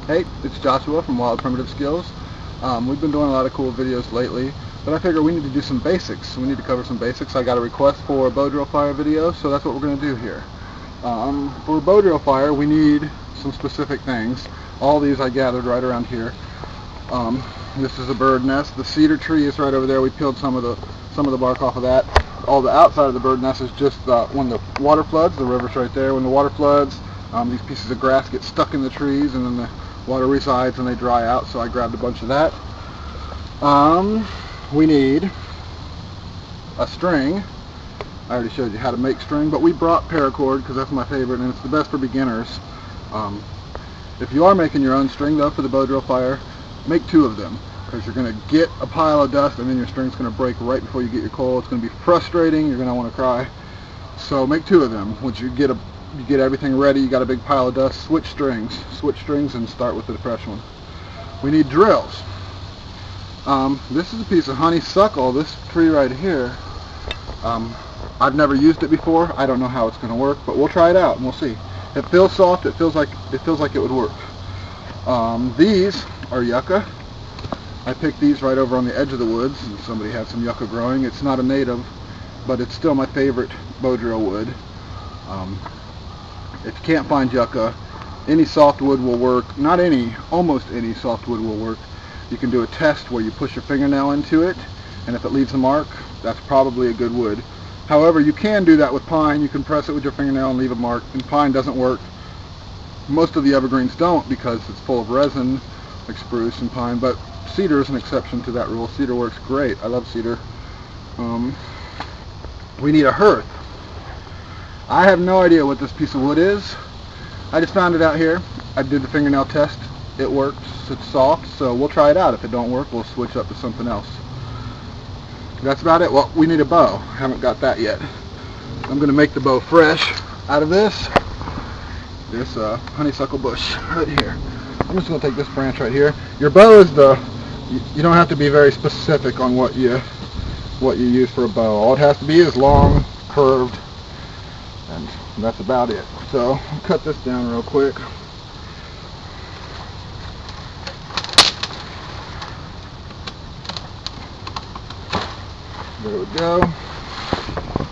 Hey, it's Joshua from Wild Primitive Skills. We've been doing a lot of cool videos lately, but I figure we need to do some basics. We need to cover some basics. I got a request for a Bowdrill fire video, so that's what we're going to do here. For a Bowdrill fire, we need some specific things. All these I gathered right around here. This is a bird nest. The cedar tree is right over there. We peeled some of the bark off of that. All the outside of the bird nest is just when the water floods. The river's right there. When the water floods, these pieces of grass get stuck in the trees, and then the water resides and they dry out, so I grabbed a bunch of that. We need a string. I already showed you how to make string, but we brought paracord because that's my favorite and it's the best for beginners. If you are making your own string though for the Bowdrill fire, make 2 of them, because you're going to get a pile of dust and then your string's going to break right before you get your coal. It's going to be frustrating. You're going to want to cry. So make 2 of them. Once you get everything ready, you got a big pile of dust, switch strings and start with the fresh one. We need drills. This is a piece of honeysuckle, this tree right here. I've never used it before. I don't know how it's going to work, but we'll try it out and we'll see. It feels soft. It feels like it would work. These are yucca. I picked these right over on the edge of the woods, and somebody had some yucca growing. It's not a native, but it's still my favorite Bowdrill wood. If you can't find yucca, any softwood will work. Not any, almost any softwood will work. You can do a test where you push your fingernail into it, and if it leaves a mark, that's probably a good wood. However, you can do that with pine. You can press it with your fingernail and leave a mark, and pine doesn't work. Most of the evergreens don't because it's full of resin, like spruce and pine, but cedar is an exception to that rule. Cedar works great. I love cedar. We need a hearth. I have no idea what this piece of wood is. I just found it out here. I did the fingernail test. It works. It's soft, so we'll try it out. If it don't work, we'll switch up to something else. That's about it. Well, we need a bow. Haven't got that yet. I'm going to make the bow fresh out of this honeysuckle bush right here. I'm just going to take this branch right here. Your bow is you don't have to be very specific on what you use for a bow. All it has to be is long, curved, and that's about it. So I'll cut this down real quick. There we go.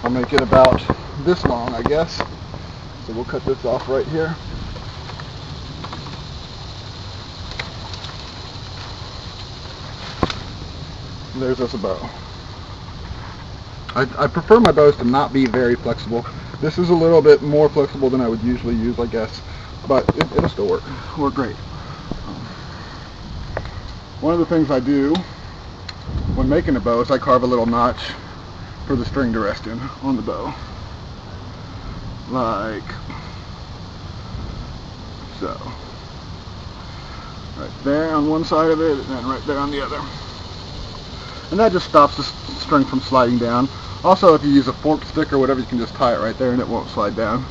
I'll make it about this long, I guess. So we'll cut this off right here. There's us a bow. I prefer my bows to not be very flexible. This is a little bit more flexible than I would usually use, I guess, but it'll still work. It'll work great. One of the things I do when making a bow is I carve a little notch for the string to rest in on the bow, like so. Right there on one side of it, and then right there on the other. And that just stops the string from sliding down. Also, if you use a forked stick or whatever, you can just tie it right there and it won't slide down.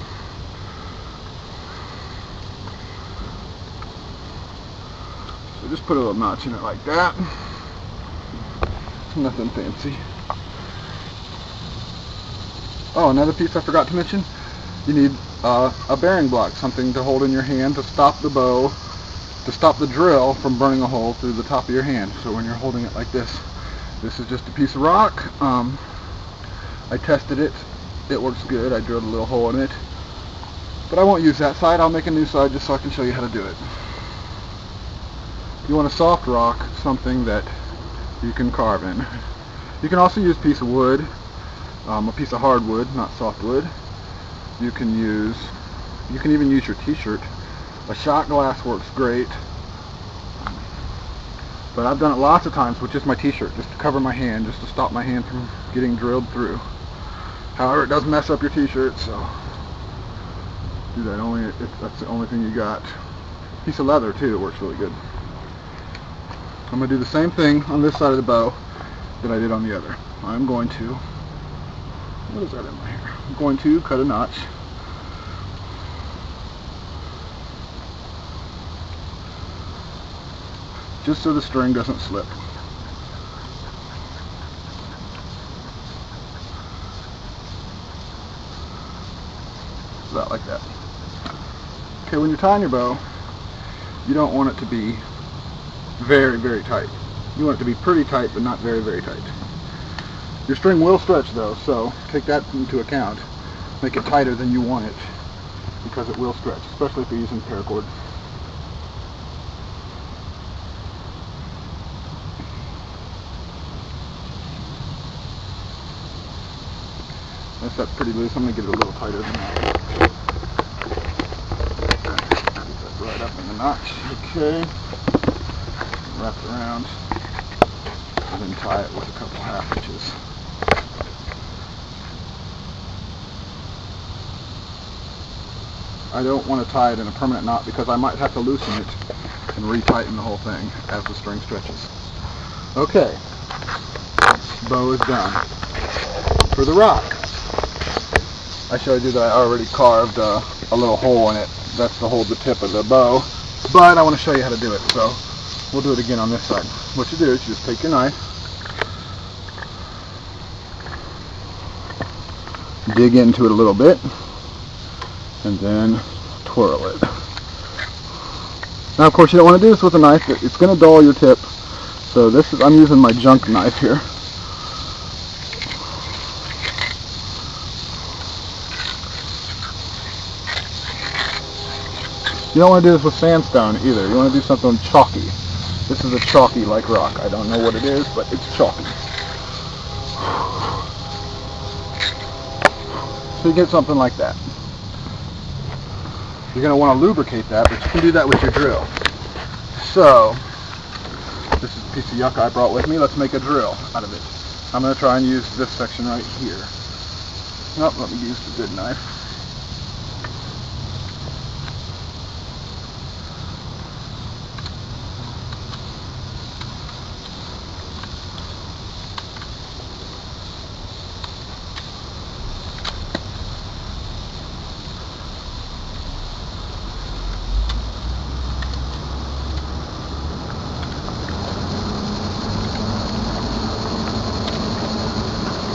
So just put a little notch in it like that. Nothing fancy. Oh, another piece I forgot to mention. You need a bearing block, something to hold in your hand to stop the bow, to stop the drill from burning a hole through the top of your hand. So when you're holding it like this, this is just a piece of rock. I tested it. It works good. I drilled a little hole in it. But I won't use that side. I'll make a new side just so I can show you how to do it. You want a soft rock, something that you can carve in. You can also use a piece of wood, a piece of hardwood, not softwood. You can even use your t-shirt. A shot glass works great. But I've done it lots of times with just my t-shirt, just to cover my hand, just to stop my hand from getting drilled through. However, it does mess up your t-shirt, so do that only if that's the only thing you got. Piece of leather too, it works really good. I'm going to do the same thing on this side of the bow that I did on the other. I'm going to, what is that in my hair? I'm going to cut a notch. Just so the string doesn't slip. About like that. Okay, when you're tying your bow, you don't want it to be very, very tight. You want it to be pretty tight, but not very, very tight. Your string will stretch though, so take that into account. Make it tighter than you want it, because it will stretch, especially if you're using paracord. That's pretty loose. I'm going to get it a little tighter than that. Get that right up in the notch. Okay. Wrap it around. And then tie it with a couple half inches. I don't want to tie it in a permanent knot because I might have to loosen it and retighten the whole thing as the string stretches. Okay. Bow is done. For the rock, I showed you that I already carved a little hole in it. That's to hold the tip of the bow. But I want to show you how to do it, so we'll do it again on this side. What you do is you just take your knife, dig into it a little bit, and then twirl it. Now of course you don't want to do this with a knife. It's going to dull your tip. So this is, I'm using my junk knife here. You don't want to do this with sandstone either. You want to do something chalky. This is a chalky-like rock. I don't know what it is, but it's chalky. So you get something like that. You're going to want to lubricate that, but you can do that with your drill. So, this is a piece of yucca I brought with me. Let's make a drill out of it. I'm going to try and use this section right here. Nope, let me use the good knife.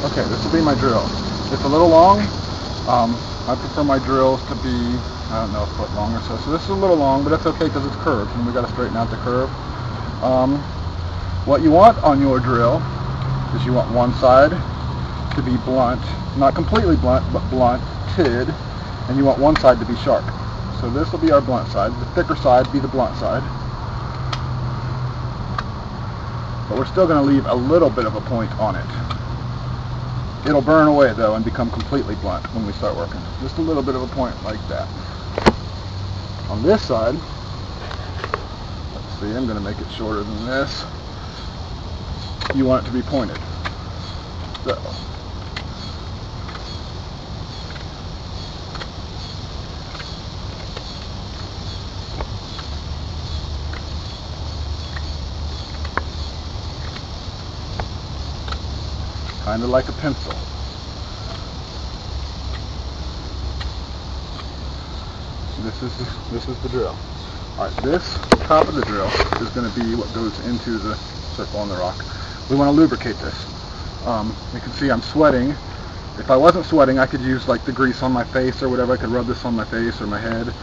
Okay, this will be my drill. It's a little long. I prefer my drills to be, I don't know, a foot long or so. So this is a little long, but that's okay because it's curved, and we got to straighten out the curve. What you want on your drill is you want one side to be blunt, not completely blunt, but blunted, and you want one side to be sharp. So this will be our blunt side. The thicker side be the blunt side. But we're still going to leave a little bit of a point on it. It'll burn away though and become completely blunt when we start working. Just a little bit of a point like that. On this side, let's see, I'm going to make it shorter than this. You want it to be pointed. So, kind of like a pencil. This is the drill. Alright, this top of the drill is going to be what goes into the circle on the rock. We want to lubricate this. You can see I'm sweating. If I wasn't sweating, I could use like the grease on my face or whatever. I could rub this on my face or my head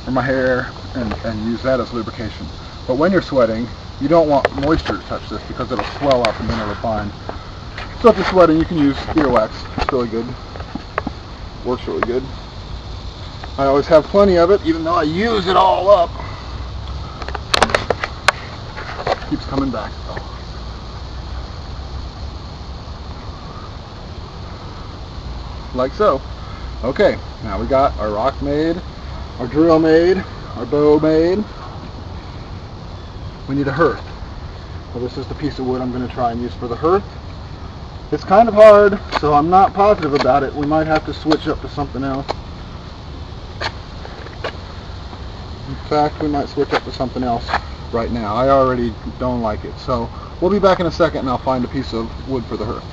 or my hair and use that as lubrication. But when you're sweating, you don't want moisture to touch this because it'll swell up and then it'll bind. So if you're sweating, you can use earwax. It's really good. Works really good. I always have plenty of it, even though I use it all up. Keeps coming back though. Like so. Okay, now we got our rock made, our drill made, our bow made. We need a hearth. So this is the piece of wood I'm going to try and use for the hearth. It's kind of hard, so I'm not positive about it. We might have to switch up to something else. In fact, we might switch up to something else right now. I already don't like it. So we'll be back in a second and I'll find a piece of wood for the hearth.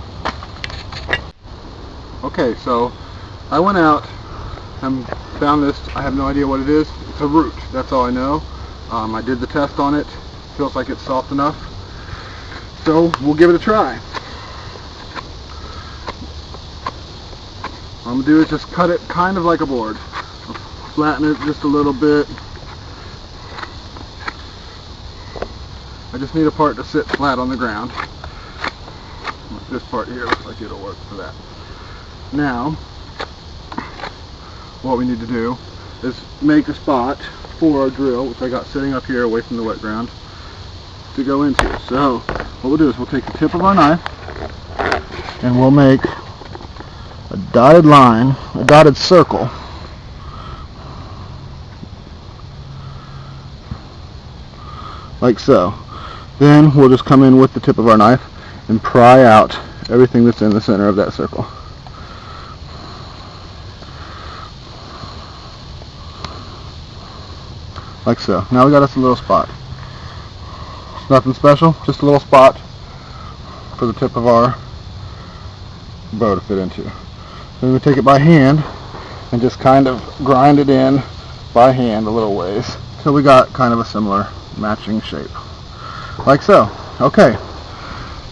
Okay, so I went out and found this. I have no idea what it is. It's a root. That's all I know. I did the test on it. Feels like it's soft enough. So we'll give it a try. What I'm going to do is just cut it kind of like a board. Flatten it just a little bit. I just need a part to sit flat on the ground. This part here looks like it'll work for that. Now, what we need to do is make a spot for our drill, which I got sitting up here away from the wet ground, to go into. So, what we'll do is we'll take the tip of our knife and we'll make a dotted line, a dotted circle, like so. Then we'll just come in with the tip of our knife and pry out everything that's in the center of that circle. Like so. Now we got us a little spot. It's nothing special, just a little spot for the tip of our bow to fit into. Then we take it by hand and just kind of grind it in by hand a little ways till we got kind of a similar matching shape. Like so. Okay,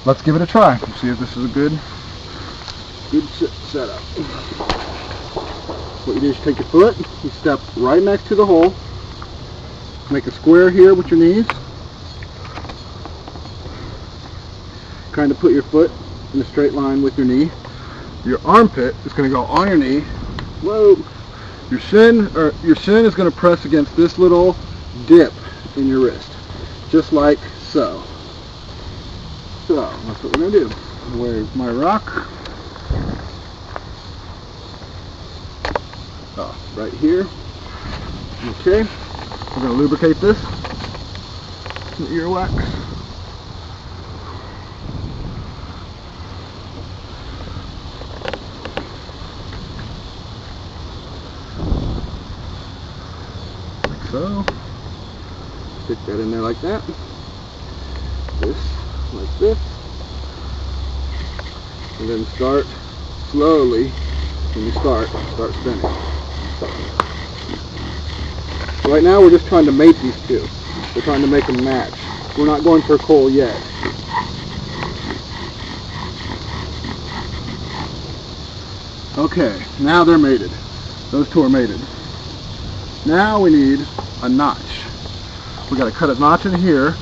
let's give it a try and see if this is a good setup. What you do is take your foot, you step right next to the hole, make a square here with your knees, kind of put your foot in a straight line with your knee. Your armpit is going to go on your knee. Whoa! Your shin is going to press against this little dip in your wrist, just like so. So that's what we're going to do. Where's my rock? Oh, right here. Okay. We're going to lubricate this with earwax. Like so. Stick that in there like that. This, like this. And then start slowly. When you start spinning. Right now we're just trying to mate these two. We're trying to make them match. We're not going for a coal yet. Okay, now they're mated. Those two are mated. Now we need a notch. We got to cut a notch in here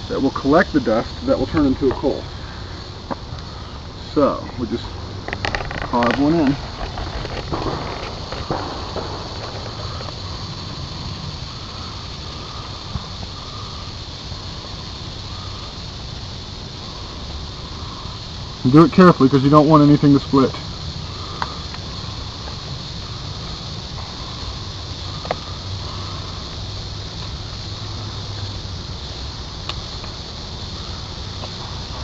that will collect the dust that will turn into a coal. So we just carve one in. And do it carefully because you don't want anything to split.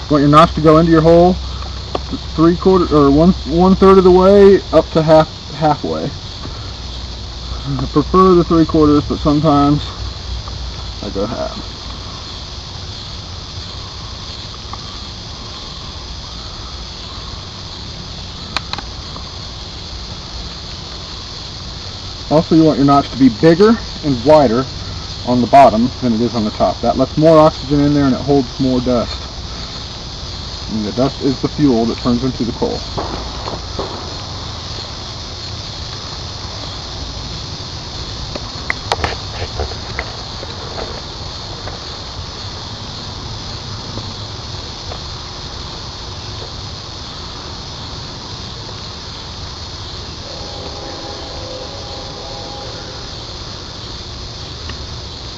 You want your notch to go into your hole 3/4 or one third of the way up to halfway. I prefer the 3/4, but sometimes I go half. Also, you want your notch to be bigger and wider on the bottom than it is on the top. That lets more oxygen in there and it holds more dust. And the dust is the fuel that turns into the coal.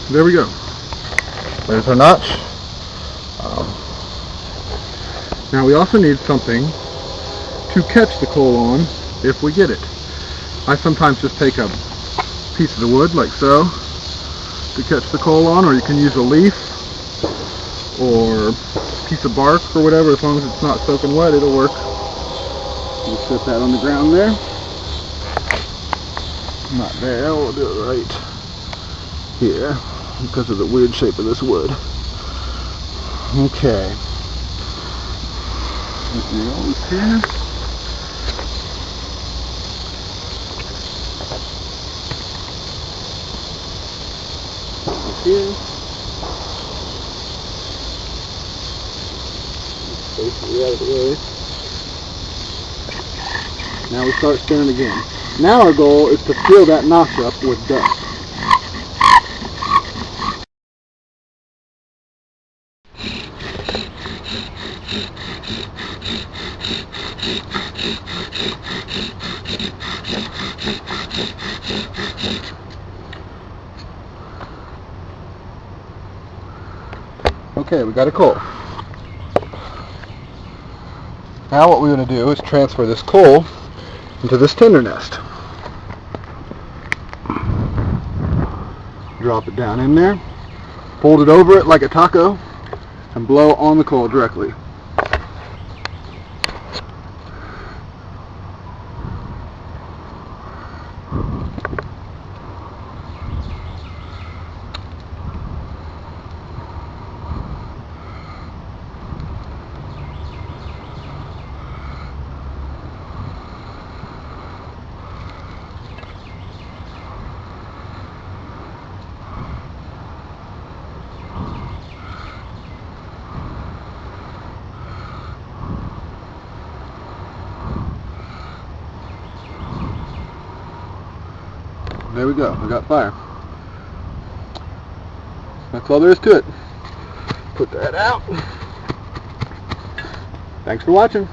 There we go. There's our notch. Now we also need something to catch the coal on if we get it. I sometimes just take a piece of the wood like so to catch the coal on, or you can use a leaf or a piece of bark or whatever. As long as it's not soaking wet, it'll work. We'll set that on the ground there. Not there, we'll do it right here because of the weird shape of this wood. Okay. Goes here. Here. Basically out of the way. Now we start spinning again. Now our goal is to fill that notch up with dust. Okay, we got a coal. Now what we're going to do is transfer this coal into this tinder nest. Drop it down in there, fold it over it like a taco, and blow on the coal directly. There we go, we got fire. That's all there is to it. Put that out. Thanks for watching.